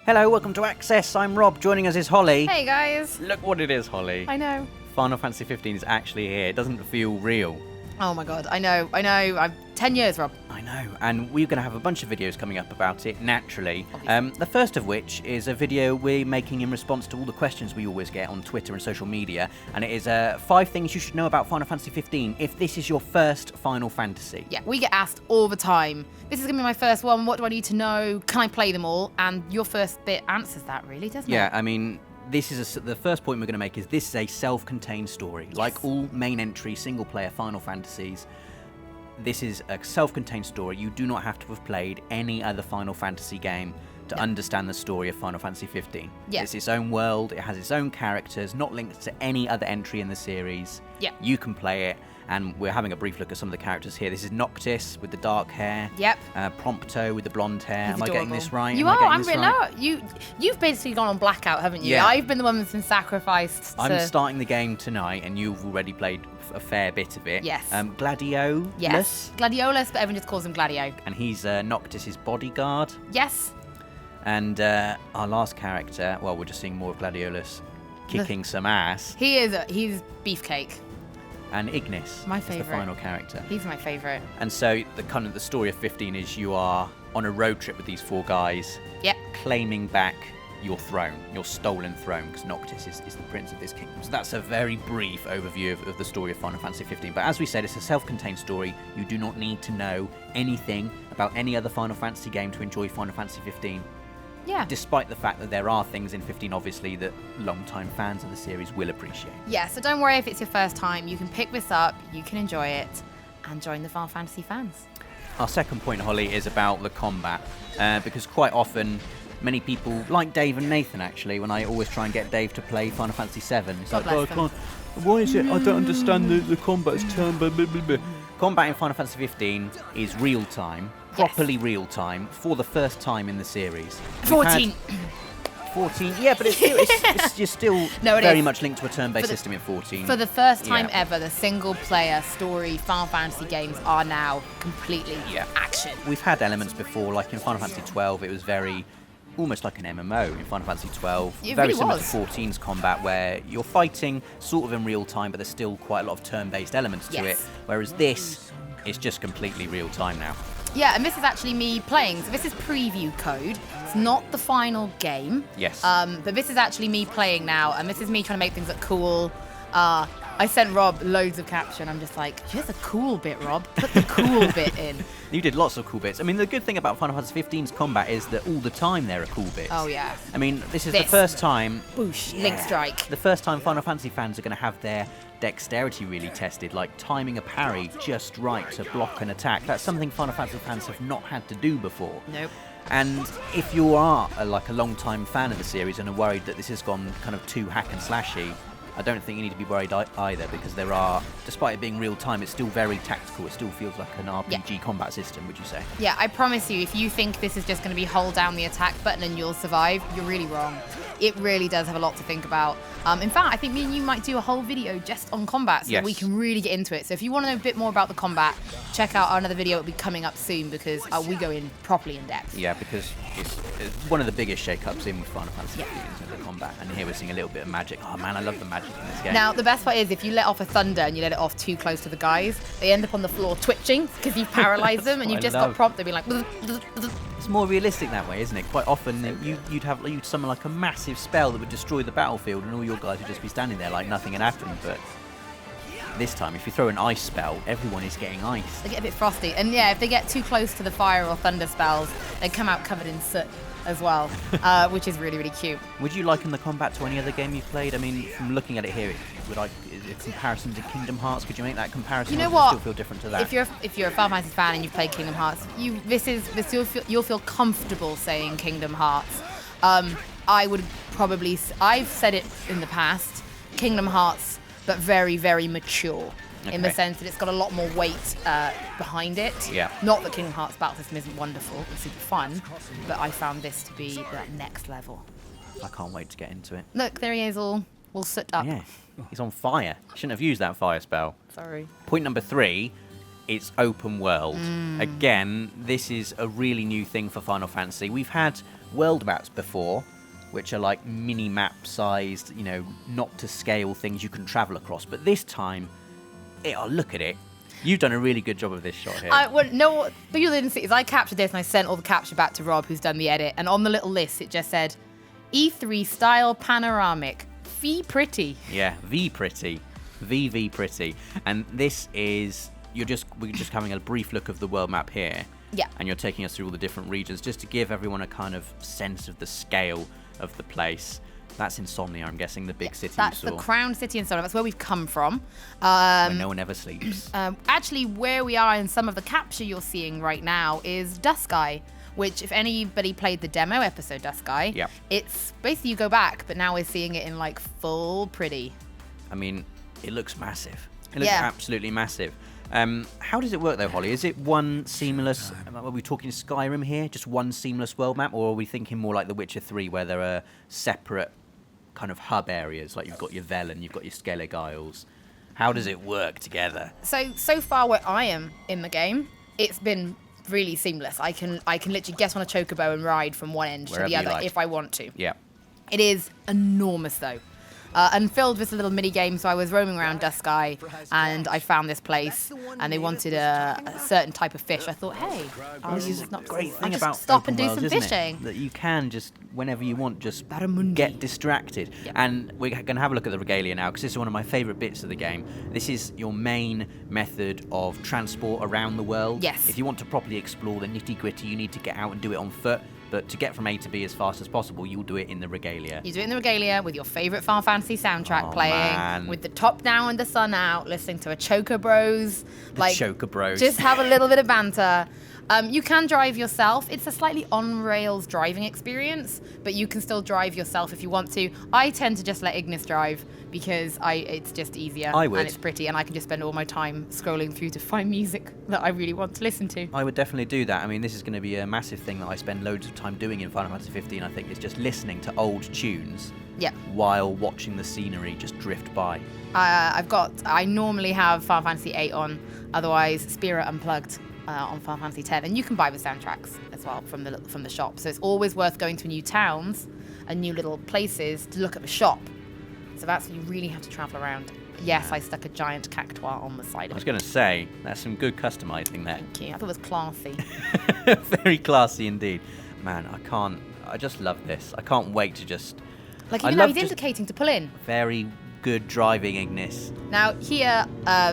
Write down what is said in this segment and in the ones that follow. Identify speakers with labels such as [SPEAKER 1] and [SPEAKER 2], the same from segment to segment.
[SPEAKER 1] Hello, welcome to Access. I'm Rob. Joining us is Holly.
[SPEAKER 2] Hey guys.
[SPEAKER 1] Look what it is, Holly.
[SPEAKER 2] I know.
[SPEAKER 1] Final Fantasy 15 is actually here. It doesn't feel real.
[SPEAKER 2] Oh my god, I know. I've 10 years, Rob.
[SPEAKER 1] I know, and we're going to have a bunch of videos coming up about it, naturally. The first of which is a video we're making in response to all the questions we always get on Twitter and social media, and it is 5 things you should know about Final Fantasy 15 if this is your first Final Fantasy.
[SPEAKER 2] Yeah, we get asked all the time. This is going to be my first one. What do I need to know? Can I play them all? And your first bit answers that, really, doesn't it?
[SPEAKER 1] Yeah, I mean, this is the first point we're going to make is this is a self-contained story. Yes. Like all main entry single-player Final Fantasies, this is a self-contained story. You do not have to have played any other Final Fantasy game to understand the story of Final Fantasy 15.
[SPEAKER 2] Yeah.
[SPEAKER 1] It's its own world. It has its own characters, not linked to any other entry in the series.
[SPEAKER 2] Yeah.
[SPEAKER 1] You can play it, and we're having a brief look at some of the characters here. This is Noctis with the dark hair.
[SPEAKER 2] Yep.
[SPEAKER 1] Prompto with the blonde hair.
[SPEAKER 2] He's
[SPEAKER 1] Am I getting this right?
[SPEAKER 2] You are. You've basically gone on blackout, haven't you?
[SPEAKER 1] Yeah.
[SPEAKER 2] I've been the one that's been sacrificed.
[SPEAKER 1] I'm starting the game tonight, and you've already played a fair bit of it.
[SPEAKER 2] Yes.
[SPEAKER 1] Gladiolus.
[SPEAKER 2] Yes. Gladiolus, but everyone just calls him Gladio.
[SPEAKER 1] And he's Noctis's bodyguard.
[SPEAKER 2] Yes.
[SPEAKER 1] And our last character, well, we're just seeing more of Gladiolus kicking some ass.
[SPEAKER 2] He's Beefcake.
[SPEAKER 1] And Ignis.
[SPEAKER 2] My
[SPEAKER 1] is the
[SPEAKER 2] favourite.
[SPEAKER 1] final character.
[SPEAKER 2] He's my favourite.
[SPEAKER 1] And so the story of 15 is you are on a road trip with these 4 guys.
[SPEAKER 2] Yep.
[SPEAKER 1] Claiming back your throne, your stolen throne, because Noctis is the prince of this kingdom. So that's a very brief overview of the story of Final Fantasy 15. But as we said, it's a self-contained story. You do not need to know anything about any other Final Fantasy game to enjoy Final Fantasy 15.
[SPEAKER 2] Yeah.
[SPEAKER 1] Despite the fact that there are things in 15, obviously, that long-time fans of the series will appreciate.
[SPEAKER 2] Yeah, so don't worry if it's your first time. You can pick this up, you can enjoy it, and join the Final Fantasy fans.
[SPEAKER 1] Our second point, Holly, is about the combat, because quite often, many people, like Dave and Nathan, actually, when I always try and get Dave to play Final Fantasy 7, it's like, I can't. Why is it? I don't understand the combat. It's turn by blah, blah, blah. Combat in Final Fantasy 15 is real-time. Properly real-time for the first time in the series.
[SPEAKER 2] 14.
[SPEAKER 1] 14, yeah, but it's still
[SPEAKER 2] no,
[SPEAKER 1] very much linked to a turn-based system in 14.
[SPEAKER 2] For the first time ever, the single-player story Final Fantasy games are now completely action.
[SPEAKER 1] We've had elements before, like in Final Fantasy 12, it was very almost like an MMO in Final Fantasy 12.
[SPEAKER 2] It
[SPEAKER 1] very
[SPEAKER 2] really
[SPEAKER 1] similar
[SPEAKER 2] was.
[SPEAKER 1] to 14's combat, where you're fighting sort of in real time, but there's still quite a lot of turn-based elements to it. Whereas this is just completely real time now.
[SPEAKER 2] Yeah, and this is actually me playing. So this is preview code. It's not the final game.
[SPEAKER 1] Yes.
[SPEAKER 2] But this is actually me playing now, and this is me trying to make things look cool. I sent Rob loads of caption. I'm just like, here's a cool bit, Rob. Put the cool bit in.
[SPEAKER 1] You did lots of cool bits. I mean, the good thing about Final Fantasy 15's combat is that all the time there are cool bits.
[SPEAKER 2] Oh, yeah.
[SPEAKER 1] I mean, this is the first time...
[SPEAKER 2] Boosh, Link Strike.
[SPEAKER 1] The first time Final Fantasy fans are going to have their dexterity really tested, like timing a parry just right to block an attack. That's something Final Fantasy fans have not had to do before.
[SPEAKER 2] Nope.
[SPEAKER 1] And if you are a long-time fan of the series and are worried that this has gone kind of too hack and slashy, I don't think you need to be worried either, because there are, despite it being real time, it's still very tactical. It still feels like an RPG combat system, would you say?
[SPEAKER 2] Yeah, I promise you, if you think this is just going to be hold down the attack button and you'll survive, you're really wrong. It really does have a lot to think about. In fact, I think me and you might do a whole video just on combat so that we can really get into it. So if you want to know a bit more about the combat, check out another video. It'll be coming up soon, because we go in properly in depth.
[SPEAKER 1] Yeah, because it's one of the biggest shake-ups in Final Fantasy 15 in terms of combat. And here we're seeing a little bit of magic. Oh man, I love the magic in this game.
[SPEAKER 2] Now, the best part is if you let off a thunder and you let it off too close to the guys, they end up on the floor twitching because you've paralyzed them and you've just got prompted to be like...
[SPEAKER 1] It's more realistic that way, isn't it? Quite often you'd summon like a massive spell that would destroy the battlefield, and all your guys would just be standing there like nothing had happened. But this time, if you throw an ice spell, everyone is getting ice.
[SPEAKER 2] They get a bit frosty. And yeah, if they get too close to the fire or thunder spells, they come out covered in soot as well, which is really, really cute.
[SPEAKER 1] Would you liken the combat to any other game you've played? I mean, from looking at it here, is a comparison to Kingdom Hearts? Could you make that comparison?
[SPEAKER 2] You know
[SPEAKER 1] or
[SPEAKER 2] what?
[SPEAKER 1] Does it still feel different to that?
[SPEAKER 2] If you're a Final Fantasy fan and you've played Kingdom Hearts, you'll feel comfortable saying Kingdom Hearts. I've said it in the past, Kingdom Hearts, but very, very mature. In the sense that it's got a lot more weight behind it.
[SPEAKER 1] Yeah.
[SPEAKER 2] Not that Kingdom Hearts battle system isn't wonderful, it's super fun, but I found this to be that next level.
[SPEAKER 1] I can't wait to get into it.
[SPEAKER 2] Look, there he is all soot up.
[SPEAKER 1] Yeah, he's on fire. Shouldn't have used that fire spell.
[SPEAKER 2] Sorry.
[SPEAKER 1] Point number 3, it's open world. Again, this is a really new thing for Final Fantasy. We've had world maps before, which are like mini-map sized, not to scale things you can travel across. But this time, look at it. You've done a really good job of this shot here.
[SPEAKER 2] What you didn't see is I captured this and I sent all the capture back to Rob, who's done the edit. And on the little list, it just said, E3 style panoramic, V pretty.
[SPEAKER 1] Yeah, V pretty. VV pretty. And this is, we're just having a brief look of the world map here.
[SPEAKER 2] Yeah.
[SPEAKER 1] And you're taking us through all the different regions just to give everyone a kind of sense of the scale of the place. That's Insomnia, I'm guessing, the big city you saw.
[SPEAKER 2] That's the Crown City Insomnia. That's where we've come from.
[SPEAKER 1] Where no one ever sleeps.
[SPEAKER 2] Actually, where we are in some of the capture you're seeing right now is Dusky, which, if anybody played the demo episode Dusky, it's basically you go back, but now we're seeing it in like full pretty.
[SPEAKER 1] I mean, it looks massive. It looks absolutely massive. How does it work though, Holly? Is it one seamless, are we talking Skyrim here, just one seamless world map, or are we thinking more like The Witcher 3 where there are separate kind of hub areas, like you've got your Velen, you've got your Skellig Isles? How does it work together?
[SPEAKER 2] So far where I am in the game, it's been really seamless. I can literally get on a chocobo and ride from one end to the other if I want to.
[SPEAKER 1] Yeah.
[SPEAKER 2] It is enormous though. And filled with a little mini game. So I was roaming around Dusky and I found this place and they wanted a certain type of fish. I thought, hey,
[SPEAKER 1] this is a great thing
[SPEAKER 2] just
[SPEAKER 1] about
[SPEAKER 2] stop
[SPEAKER 1] open
[SPEAKER 2] and do
[SPEAKER 1] worlds,
[SPEAKER 2] some
[SPEAKER 1] isn't
[SPEAKER 2] fishing.
[SPEAKER 1] It? That you can just, whenever you want, just
[SPEAKER 2] Barramundi.
[SPEAKER 1] get distracted.
[SPEAKER 2] Yep.
[SPEAKER 1] And we're going to have a look at the regalia now, because this is one of my favourite bits of the game. This is your main method of transport around the world.
[SPEAKER 2] Yes.
[SPEAKER 1] If you want to properly explore the nitty-gritty, you need to get out and do it on foot. But to get from A to B as fast as possible, you'll do it in the regalia.
[SPEAKER 2] You do it in the regalia with your favourite Final Fantasy soundtrack playing,
[SPEAKER 1] man.
[SPEAKER 2] with the top down and the sun out, listening to a Choco Bros.
[SPEAKER 1] Choco Bros.
[SPEAKER 2] Just have a little bit of banter. You can drive yourself. It's a slightly on-rails driving experience, but you can still drive yourself if you want to. I tend to just let Ignis drive because it's just easier.
[SPEAKER 1] I would.
[SPEAKER 2] And it's pretty, and I can just spend all my time scrolling through to find music that I really want to listen to.
[SPEAKER 1] I would definitely do that. I mean, this is going to be a massive thing that I spend loads of time doing in Final Fantasy 15, I think, is just listening to old tunes while watching the scenery just drift by.
[SPEAKER 2] I normally have Final Fantasy 8 on, otherwise Spirit Unplugged on Final Fantasy 10, and you can buy the soundtracks as well from the shop. So it's always worth going to new towns and new little places to look at the shop. So that's when you really have to travel around. Yes, I stuck a giant cactuar on the side of it.
[SPEAKER 1] I was going to say, that's some good customizing there.
[SPEAKER 2] Thank you. I thought it was classy.
[SPEAKER 1] Very classy indeed. Man, I just love this. I can't wait to just...
[SPEAKER 2] Like, even though he's indicating to pull in.
[SPEAKER 1] Very good driving, Ignis.
[SPEAKER 2] Now, here,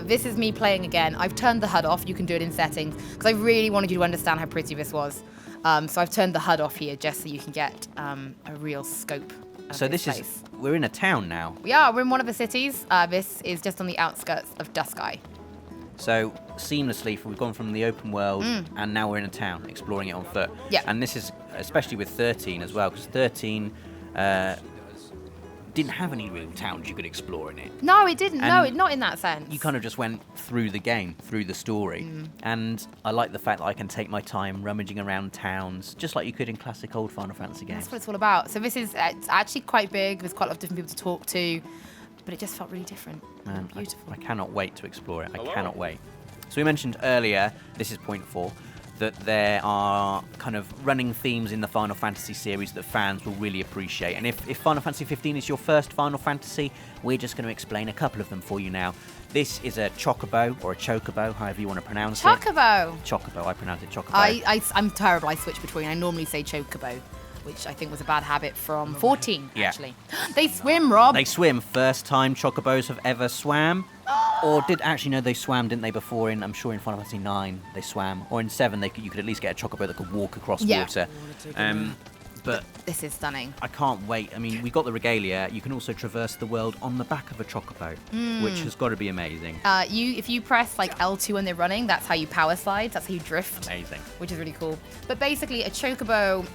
[SPEAKER 2] this is me playing again. I've turned the HUD off. You can do it in settings, because I really wanted you to understand how pretty this was. So I've turned the HUD off here just so you can get a real scope.
[SPEAKER 1] So we're in a town now.
[SPEAKER 2] We are. We're in one of the cities. This is just on the outskirts of Dusky.
[SPEAKER 1] So seamlessly, we've gone from the open world and now we're in a town, exploring it on foot.
[SPEAKER 2] Yeah.
[SPEAKER 1] And this is especially with 13 as well, because 13 didn't have any real towns you could explore in it.
[SPEAKER 2] No, it didn't. No, not in that sense.
[SPEAKER 1] You kind of just went through the game, through the story. And I like the fact that I can take my time rummaging around towns, just like you could in classic old Final Fantasy games.
[SPEAKER 2] That's what it's all about. So this is it's actually quite big. There's quite a lot of different people to talk to, but it just felt really different.
[SPEAKER 1] Man,
[SPEAKER 2] beautiful.
[SPEAKER 1] I cannot wait to explore it. I cannot wait. So we mentioned earlier, this is point 4, that there are kind of running themes in the Final Fantasy series that fans will really appreciate. And if Final Fantasy 15 is your first Final Fantasy, we're just going to explain a couple of them for you now. This is a chocobo, or a chocobo, however you want to pronounce it.
[SPEAKER 2] Chocobo!
[SPEAKER 1] Chocobo, I pronounce it chocobo.
[SPEAKER 2] I'm terrible. I switch between. I normally say chocobo, which I think was a bad habit from 14, actually. They swim, Rob!
[SPEAKER 1] They swim. First time chocobos have ever swam. Or they swam, didn't they, before I'm sure in Final Fantasy 9 they swam. Or in 7 you could at least get a chocobo that could walk across water. But
[SPEAKER 2] this is stunning.
[SPEAKER 1] I can't wait. I mean, we got the regalia. You can also traverse the world on the back of a chocobo, which has got to be amazing.
[SPEAKER 2] If you press like L2 when they're running, that's how you power slide. That's how you drift.
[SPEAKER 1] Amazing.
[SPEAKER 2] Which is really cool. But basically, a chocobo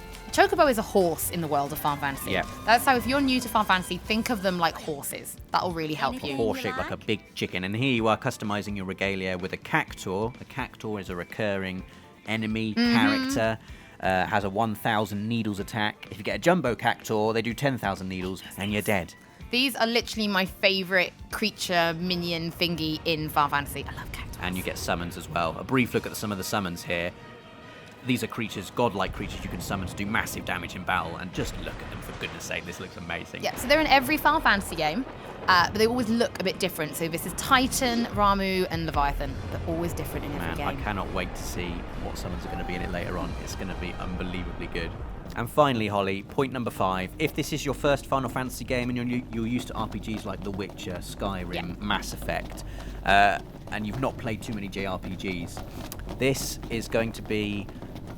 [SPEAKER 2] is a horse in the world of Final Fantasy.
[SPEAKER 1] Yeah.
[SPEAKER 2] That's how, if you're new to Final Fantasy, think of them like horses. That'll really help you.
[SPEAKER 1] Horse shaped like a big chicken. And here you are customizing your regalia with a cactuar. A cactuar is a recurring enemy character. Has a 1,000 needles attack. If you get a jumbo cactuar, they do 10,000 needles, and you're dead.
[SPEAKER 2] These are literally my favourite creature minion thingy in Final Fantasy. I love cactuars.
[SPEAKER 1] And you get summons as well. A brief look at some of the summons here. these are creatures, godlike creatures you can summon to do massive damage in battle, and just look at them, for goodness sake, this looks amazing.
[SPEAKER 2] Yeah, so they're in every Final Fantasy game, but they always look a bit different. So this is Titan, Ramuh, and Leviathan. They're always different in every game.
[SPEAKER 1] I cannot wait to see what summons are going to be in it later on. It's going to be unbelievably good. And finally, Holly, point number 5. If this is your first Final Fantasy game and you're used to RPGs like The Witcher, Skyrim, Mass Effect, and you've not played too many JRPGs, this is going to be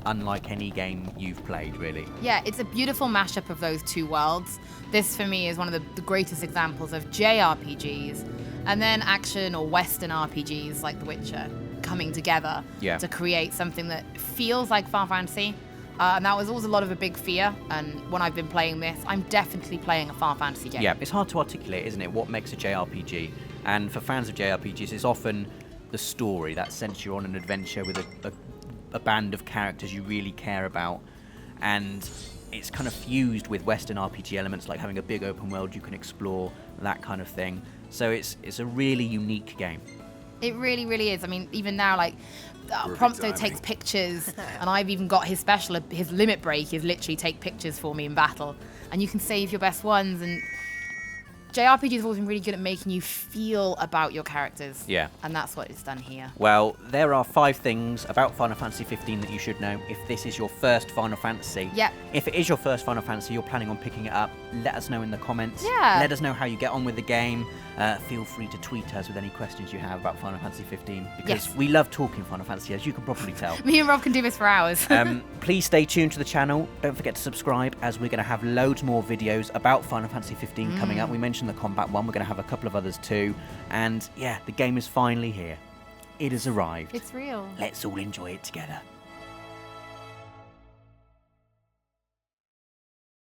[SPEAKER 1] unlike any game you've played, really.
[SPEAKER 2] Yeah, it's a beautiful mashup of those two worlds. This, for me, is one of the greatest examples of JRPGs and then action or Western RPGs like The Witcher coming together to create something that feels like Final Fantasy. And that was always a lot of a big fear. And when I've been playing this, I'm definitely playing a Final Fantasy game.
[SPEAKER 1] Yeah, it's hard to articulate, isn't it, what makes a JRPG? And for fans of JRPGs, it's often the story, that sense you're on an adventure with a band of characters you really care about. And it's kind of fused with Western RPG elements, like having a big open world you can explore, that kind of thing. So it's a really unique game.
[SPEAKER 2] It really, really is. I mean, even now, like, Prompto takes pictures, and I've even got his special, his limit break is literally take pictures for me in battle. And you can save your best ones, and JRPGs have always been really good at making you feel about your characters.
[SPEAKER 1] Yeah.
[SPEAKER 2] And that's what it's done here.
[SPEAKER 1] Well, there are 5 things about Final Fantasy 15 that you should know if this is your first Final Fantasy.
[SPEAKER 2] Yep.
[SPEAKER 1] If it is your first Final Fantasy, you're planning on picking it up, let us know in the comments.
[SPEAKER 2] Yeah.
[SPEAKER 1] Let us know how you get on with the game. Feel free to tweet us with any questions you have about Final Fantasy 15, because we love talking Final Fantasy, as you can probably tell.
[SPEAKER 2] Me and Rob can do this for hours.
[SPEAKER 1] Please stay tuned to the channel. Don't forget to subscribe, as we're going to have loads more videos about Final Fantasy 15 coming up. We mentioned the combat one. We're going to have a couple of others too. And yeah, the game is finally here. It has arrived.
[SPEAKER 2] It's real.
[SPEAKER 1] Let's all enjoy it together.